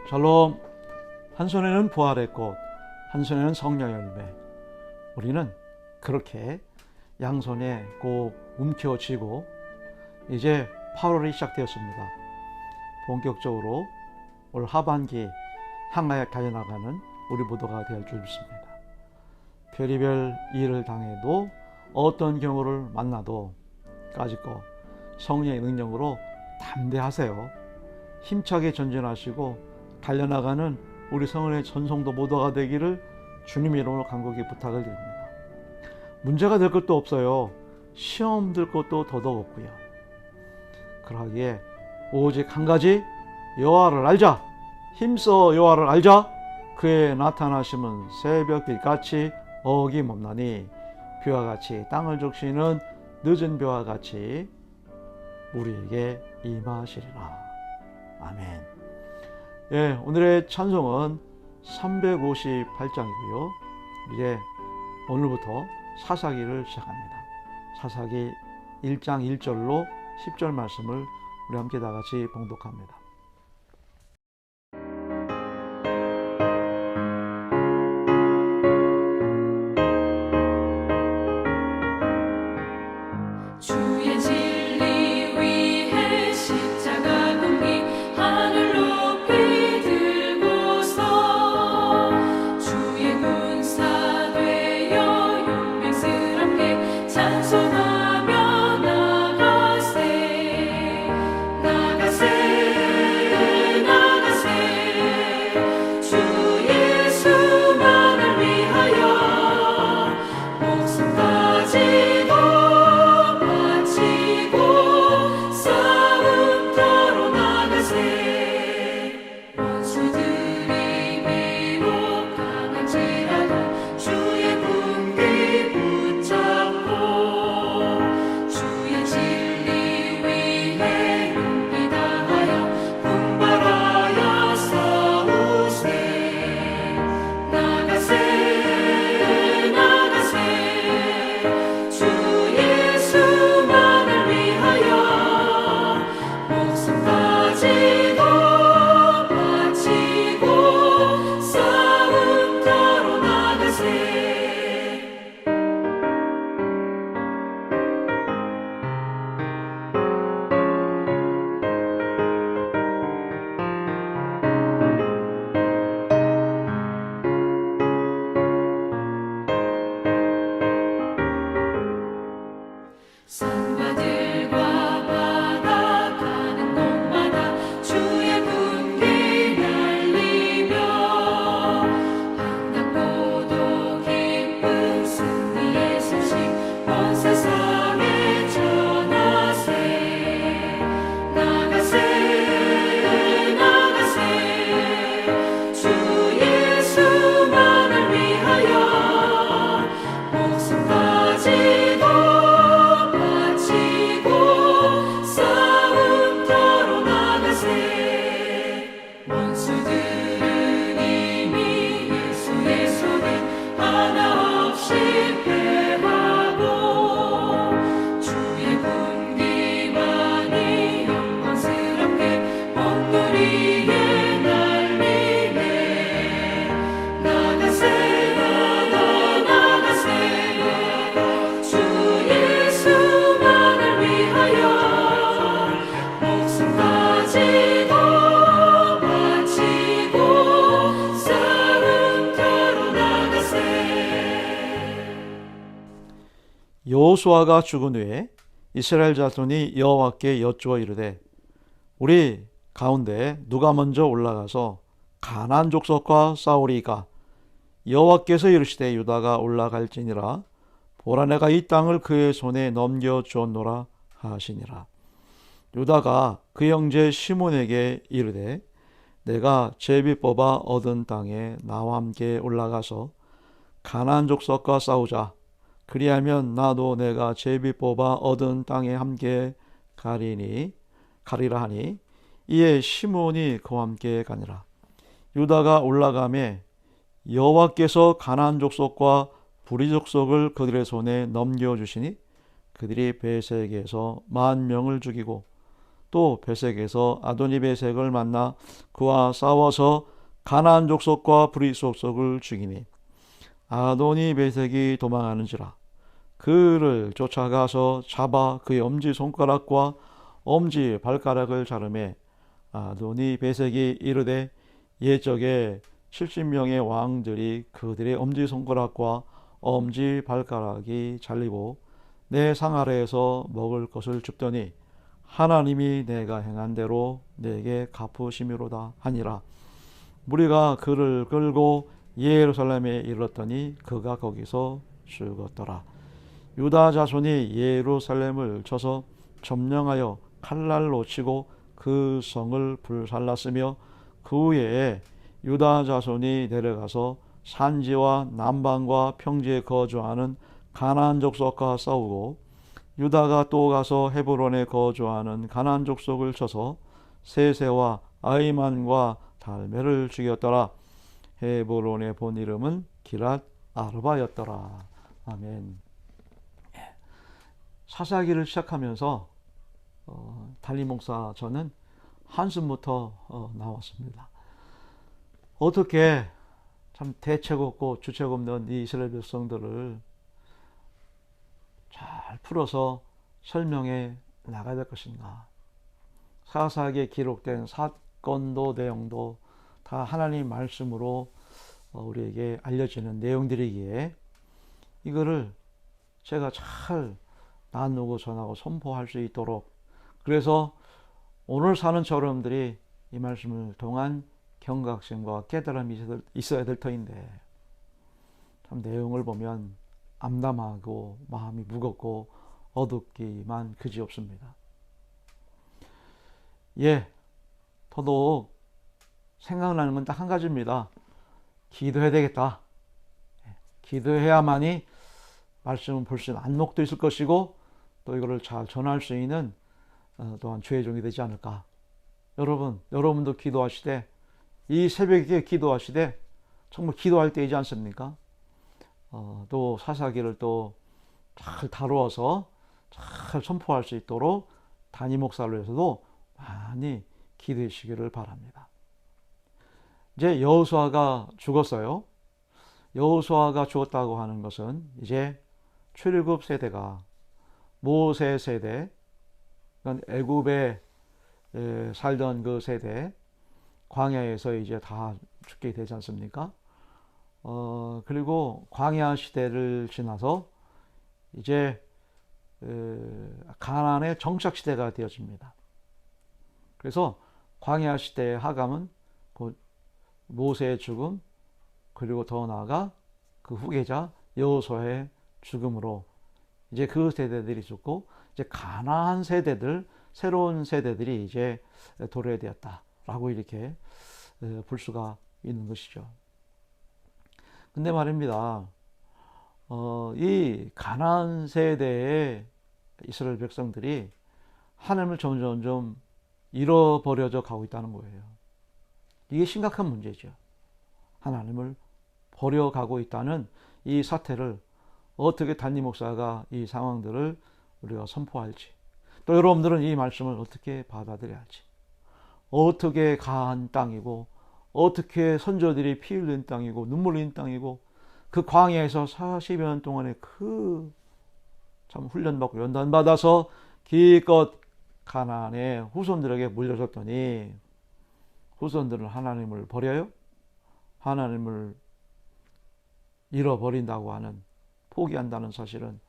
샬롬. 한 손에는 부활의 꽃, 한 손에는 성령의 열매. 우리는 그렇게 양손에 꼭 움켜쥐고 이제 8월이 시작되었습니다. 본격적으로 올 하반기 향하여 달려나가는 우리 모두가 될 줄 믿습니다. 별의별 일을 당해도 어떤 경우를 만나도 까짓거 성령의 능력으로 담대하세요. 힘차게 전진하시고 달려나가는 우리 성은의 전성도 모두가 되기를 주님 이름으로 간곡히 부탁을 드립니다. 문제가 될 것도 없어요. 시험 들 것도 더더욱 없고요. 그러기에 오직 한 가지, 여호와를 알자. 힘써 여호와를 알자. 그의 나타나심은 새벽빛같이 어김없나니 비와 같이 땅을 적시는 늦은 비와 같이 우리에게 임하시리라. 아멘. 예, 오늘의 찬송은 358장이고요. 이제 오늘부터 사사기를 시작합니다. 사사기 1장 1절로 10절 말씀을 우리 함께 다 같이 봉독합니다. 주의 진리 위에 십자가 공기 하늘 높이 들고서 주의 군사 되어 용맹스럽게 찬송하며 나가세 나가세 나가세 주 예수만을 위하여 목숨까지도 싸움터로 나가세 원수들이 비록 강할지라도 주의 군기 붙잡고 주의 진리 위에 용기 다하여 분발하여 싸우세 나가세 나가세 주 예수만을 위하여 목숨까지도 바치고 싸움터로 나가세 산과들과 바다 가는 곳마다 주의 군기 날리며 한낮고도 기쁜 승리의 소식 온 세상에 전하세 나가세 나가세 주 예수만을 위하여 목숨까지도 바치고 싸움터로 나가세 원수들은 이미 예수의 손에 하나 없이 패하고 주의 군기만이 영광스럽게 온 누리에 날리네 나가세 나가세 주 예수만을 위하여 목숨까지도 바치고 싸움터로 나가세 여호수아가 죽은 후에 이스라엘 자손이 여호와께 여쭈어 이르되 우리 가운데 누가 먼저 올라가서 가나안 족속과 싸우리이까 여호와께서 이르시되 유다가 올라갈지니라 보라 내가 이 땅을 그의 손에 넘겨 주었노라 하시니라. 유다가 그 형제 시몬에게 이르되 내가 제비 뽑아 얻은 땅에 나와 함께 올라가서 가나안 족속과 싸우자. 그리하면 나도 내가 제비 뽑아 얻은 땅에 함께 가리라 하니 이에 시몬이 그와 함께 가니라. 유다가 올라가매 여호와께서 가나안 족속과 브리 족속을 그들의 손에 넘겨주시니 그들이 베색에서 10,000명을 죽이고 또 베색에서 아도니 베색을 만나 그와 싸워서 가나안 족속과 브리 족속을 죽이니 아도니 베색이 도망하는지라. 그를 쫓아가서 잡아 그의 엄지손가락과 엄지발가락을 자르매 아도니 베색이 이르되 옛적에 70명의 왕들이 그들의 엄지손가락과 엄지발가락이 잘리고 내 상 아래에서 먹을 것을 줍더니 하나님이 내가 행한 대로 내게 갚으심이로다 하니라. 무리가 그를 끌고 예루살렘에 이르렀더니 그가 거기서 죽었더라. 유다 자손이 예루살렘을 쳐서 점령하여 칼날로 치고 그 성을 불살랐으며 그 후에 유다 자손이 내려가서 산지와 남방과 평지에 거주하는 가나안 족속과 싸우고 유다가 또 가서 헤브론에 거주하는 가나안 족속을 쳐서 세세와 아이만과 달메를 죽였더라. 헤브론의 본 이름은 기랏 아르바였더라. 아멘. 사사기를 시작하면서 달리 목사 저는 한숨부터 나왔습니다. 어떻게 참 대책 없고 주책 없는 이 이스라엘 백성들을 잘 풀어서 설명해 나가야 될 것인가. 사사기에 기록된 사건도 내용도 다 하나님 말씀으로 우리에게 알려지는 내용들이기에 이거를 제가 잘 나누고 전하고 선포할 수 있도록, 그래서 오늘 사는 저러분들이 이 말씀을 통한 경각심과 깨달음이 있어야 될 터인데 참 내용을 보면 암담하고 마음이 무겁고 어둡기만 그지없습니다. 더더욱 생각나는 건 딱 한 가지입니다. 기도해야 되겠다. 기도해야만이 말씀을 볼 수 있는 안목도 있을 것이고 또 이거를 잘 전할 수 있는 또한 주의 종이 되지 않을까. 여러분도 기도하시되 이 새벽에 기도하시되 정말 기도할 때이지 않습니까? 또 사사기를 또 잘 다루어서 잘 선포할 수 있도록 단임 목사로 해서도 많이 기도해 주시기를 바랍니다. 이제 여호수아가 죽었어요. 여호수아가 죽었다고 하는 것은 이제 출애굽 세대가 모세 세대, 애굽에 살던 그 세대, 광야에서 이제 다 죽게 되지 않습니까? 그리고 광야 시대를 지나서 이제 가나안의 정착 시대가 되어집니다. 그래서 광야 시대의 하감은 곧 모세의 죽음, 그리고 더 나아가 그 후계자 여호수아의 죽음으로 이제 그 세대들이 죽고 이제 가나안 세대들, 새로운 세대들이 이제 도래되었다라고 이렇게 볼 수가 있는 것이죠. 근데 말입니다. 이 가나안 세대의 이스라엘 백성들이 하나님을 점점 잃어버려져 가고 있다는 거예요. 이게 심각한 문제죠. 하나님을 버려가고 있다는 이 사태를 어떻게 단임 목사가 이 상황들을 우리가 선포할지, 또 여러분들은 이 말씀을 어떻게 받아들여야 할지, 어떻게 가한 땅이고 어떻게 선조들이 피 흘린 땅이고 눈물 흘린 땅이고 그 광야에서 40여 년 동안의 그 참 훈련받고 연단받아서 기껏 가나안의 후손들에게 물려줬더니 후손들은 하나님을 버려요? 하나님을 잃어버린다고 하는, 포기한다는 사실은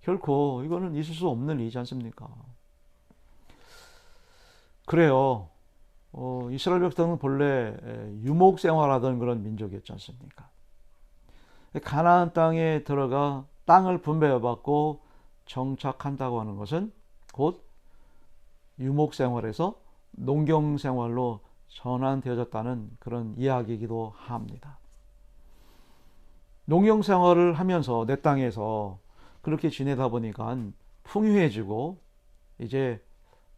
결코 이거는 있을 수 없는 일이지 않습니까? 그래요. 이스라엘 백성은 본래 유목 생활하던 그런 민족이었지 않습니까? 가나안 땅에 들어가 땅을 분배받고 정착한다고 하는 것은 곧 유목 생활에서 농경 생활로 전환되어졌다는 그런 이야기이기도 합니다. 농경 생활을 하면서 내 땅에서 그렇게 지내다 보니까 풍요해지고 이제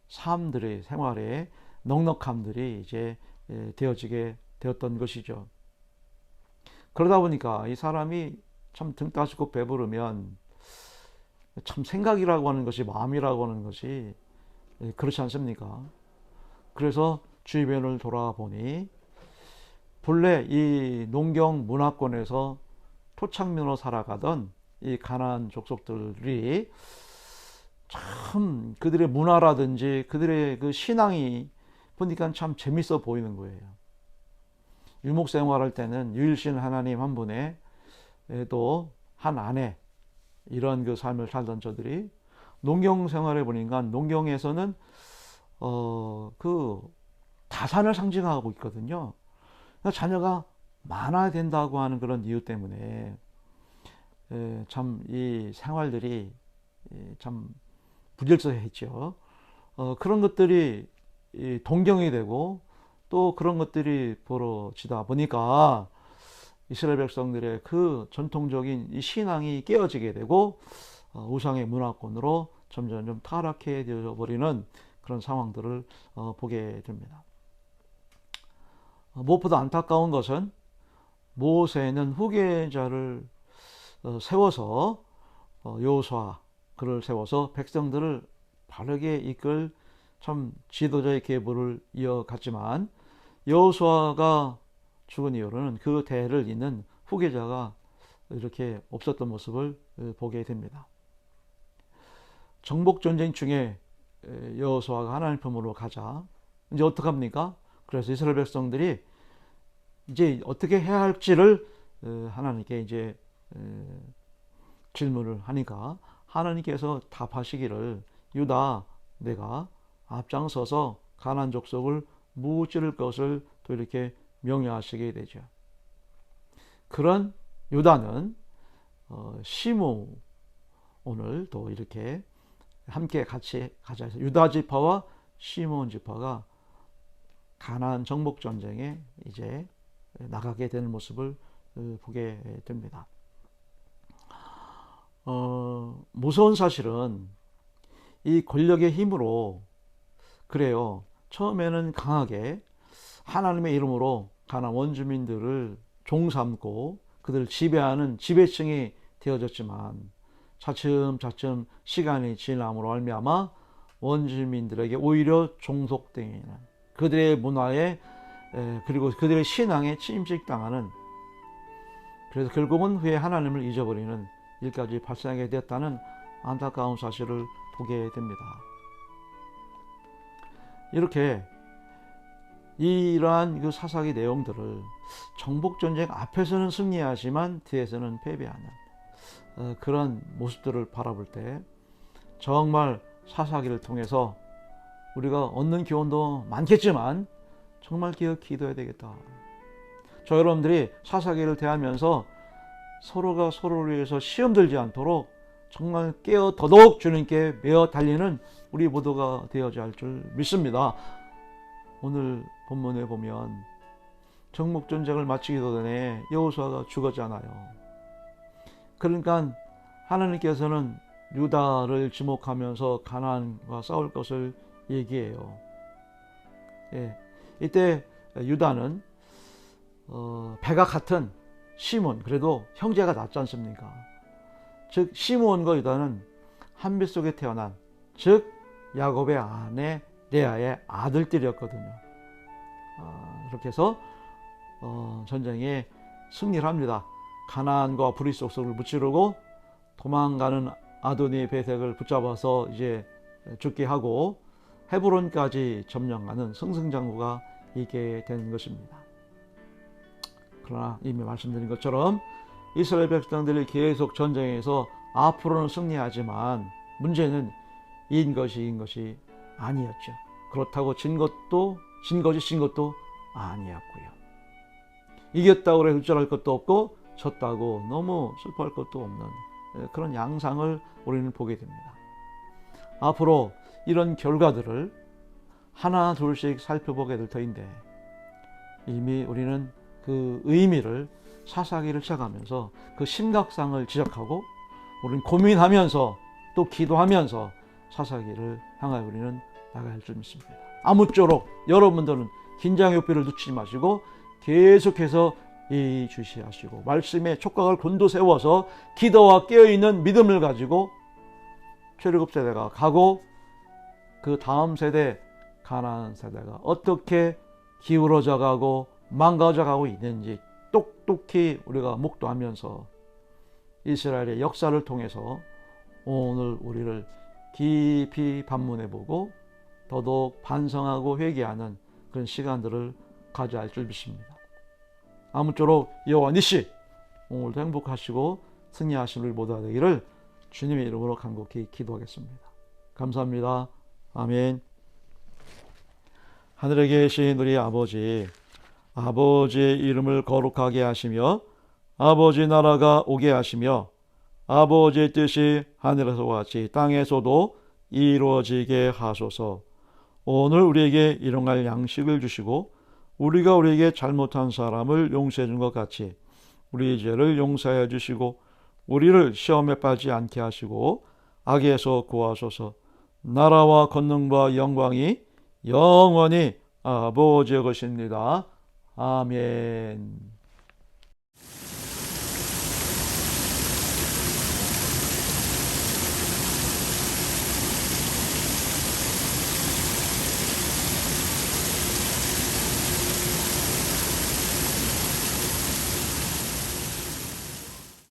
삶들의 생활에 넉넉함들이 이제 되어지게 되었던 것이죠. 그러다 보니까 이 사람이 참 등 따시고 배부르면 참 생각이라고 하는 것이, 마음이라고 하는 것이 그렇지 않습니까? 그래서 주변을 돌아보니 본래 이 농경 문화권에서 토착민으로 살아가던 이 가나안 족속들이 참 그들의 문화라든지 그들의 그 신앙이 보니까 참 재밌어 보이는 거예요. 유목 생활할 때는 유일신 하나님 한 분에 또 한 아내, 이런 그 삶을 살던 저들이 농경 생활에 보니까 농경에서는 그 다산을 상징하고 있거든요. 자녀가 많아야 된다고 하는 그런 이유 때문에 참 이 생활들이 참 부질서했죠. 그런 것들이 동경이 되고 또 그런 것들이 벌어지다 보니까 이스라엘 백성들의 그 전통적인 이 신앙이 깨어지게 되고 우상의 문화권으로 점점 타락해 되어 버리는 그런 상황들을 보게 됩니다. 무엇보다 안타까운 것은 모세는 후계자를 세워서 여호수아 그를 세워서 백성들을 바르게 이끌 참 지도자의 계보를 이어갔지만 여호수아가 죽은 이후로는 그 대를 잇는 후계자가 이렇게 없었던 모습을 보게 됩니다. 정복 전쟁 중에 여호수아가 하나님 품으로 가자. 이제 어떡합니까? 그래서 이스라엘 백성들이 이제 어떻게 해야 할지를 하나님께 이제 질문을 하니까 하나님께서 답하시기를 유다 내가 앞장서서 가나안 족속을 무찌를 것을 또 이렇게 명령하시게 되죠. 그런 유다는 시므온을 또 이렇게 함께 같이 가자 해서 유다 지파와 시므온 지파가 가나안 정복 전쟁에 이제 나가게 되는 모습을 보게 됩니다. 무서운 사실은 이 권력의 힘으로 그래요. 처음에는 강하게 하나님의 이름으로 가나안 원주민들을 종삼고 그들을 지배하는 지배층이 되어졌지만 차츰차츰 시간이 지남으로 말미암아 원주민들에게 오히려 종속되는 그들의 문화에 그리고 그들의 신앙에 침식당하는, 그래서 결국은 후에 하나님을 잊어버리는 일까지 발생하게 되었다는 안타까운 사실을 보게 됩니다. 이렇게 이러한 그 사사기 내용들을 정복전쟁 앞에서는 승리하지만 뒤에서는 패배하는 그런 모습들을 바라볼 때 정말 사사기를 통해서 우리가 얻는 교훈도 많겠지만 정말 기도해야 되겠다. 저 여러분들이 사사기를 대하면서 서로가 서로를 위해서 시험 들지 않도록 정말 깨어 더더욱 주님께 매어 달리는 우리 모두가 되어야 할 줄 믿습니다. 오늘 본문에 보면 정복전쟁을 마치기도 전에 여호수아가 죽었잖아요. 그러니까 하나님께서는 유다를 지목하면서 가나안과 싸울 것을 얘기해요. 이때 유다는 배가 같은 시몬, 그래도 형제가 낫지 않습니까? 즉 시므온과 유다는 한 배 속에 태어난, 즉 야곱의 아내 레아의 아들들이었거든요. 이렇게 해서 전쟁에 승리를 합니다. 가나안과 브리스 족속을 무찌르고 도망가는 아도니 베색을 붙잡아서 이제 죽게 하고 헤브론까지 점령하는 승승장구가 있게 되는 것입니다. 그러나 이미 말씀드린 것처럼 이스라엘 백성들이 계속 전쟁에서 앞으로는 승리하지만 문제는 이긴 것이 아니었죠. 그렇다고 진 것도 아니었고요. 이겼다고 해서 어쩔 것도 없고 졌다고 너무 슬퍼할 것도 없는 그런 양상을 우리는 보게 됩니다. 앞으로 이런 결과들을 하나 둘씩 살펴보게 될 터인데 이미 우리는 그 의미를 사사기를 시작하면서 그 심각성을 지적하고 우리는 고민하면서 또 기도하면서 사사기를 향하여 우리는 나가야 할 줄 믿습니다. 아무쪼록 여러분들은 긴장의 뼈를 놓치지 마시고 계속해서 예의주시하시고 말씀에 촉각을 곤두세워서 기도와 깨어있는 믿음을 가지고 출애굽 세대가 가고 그 다음 세대 가나안 세대가 어떻게 기울어져 가고 망가져 가고 있는지 똑똑히 우리가 목도하면서 이스라엘의 역사를 통해서 오늘 우리를 깊이 반문해 보고 더더욱 반성하고 회개하는 그런 시간들을 가져야 할 줄 믿습니다. 아무쪼록 여호와 니시 오늘도 행복하시고 승리하신 우리 모두가 되기를 주님의 이름으로 간곡히 기도하겠습니다. 감사합니다. 아멘. 하늘에 계신 우리 아버지, 아버지의 이름을 거룩하게 하시며 아버지 나라가 오게 하시며 아버지의 뜻이 하늘에서와 같이 땅에서도 이루어지게 하소서. 오늘 우리에게 일용할 양식을 주시고 우리가 우리에게 잘못한 사람을 용서해 준 것 같이 우리 죄를 용서해 주시고 우리를 시험에 빠지지 않게 하시고 악에서 구하소서. 나라와 권능과 영광이 영원히 아버지의 것입니다. 아멘.